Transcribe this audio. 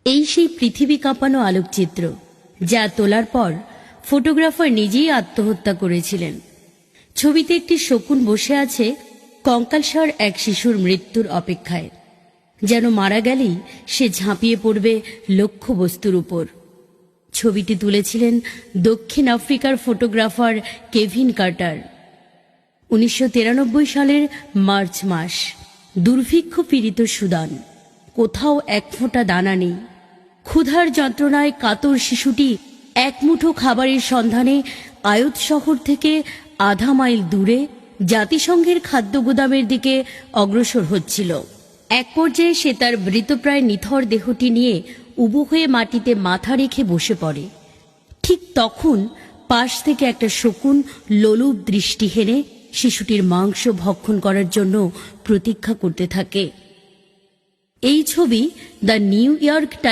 এই সেই পৃথিবী কাঁপানো আলোকচিত্র যা তোলার পর ফটোগ্রাফার নিজেই আত্মহত্যা করেছিলেন। ছবিতে একটি শকুন বসে আছে কঙ্কালসার এক শিশুর মৃত্যুর অপেক্ষায়, যেন মারা গেলেই সে ঝাঁপিয়ে পড়বে লক্ষ্যবস্তুর উপর। ছবিটি তুলেছিলেন দক্ষিণ আফ্রিকার ফটোগ্রাফার কেভিন কার্টার। 1993 সালের মার্চ মাস। দুর্ভিক্ষ পীড়িত সুদান, কোথাও এক ফোঁটা দানা নেই। ক্ষুধার যন্ত্রণায় কাতর শিশুটি এক মুঠো খাবারের সন্ধানে আয়ত শহর থেকে আধা মাইল দূরে জাতিসংঘের খাদ্য গুদামের দিকে অগ্রসর হচ্ছিল। এক পর্যায়ে সে তার মৃতপ্রায় নিথর দেহটি নিয়ে উবু হয়ে মাটিতে মাথা রেখে বসে পড়ে। ঠিক তখন পাশ থেকে একটা শকুন লোলুপ দৃষ্টি হেনে শিশুটির মাংস ভক্ষণ করার জন্য প্রতীক্ষা করতে থাকে। এই ছবি দ্য নিউ ইয়র্ক টাইমস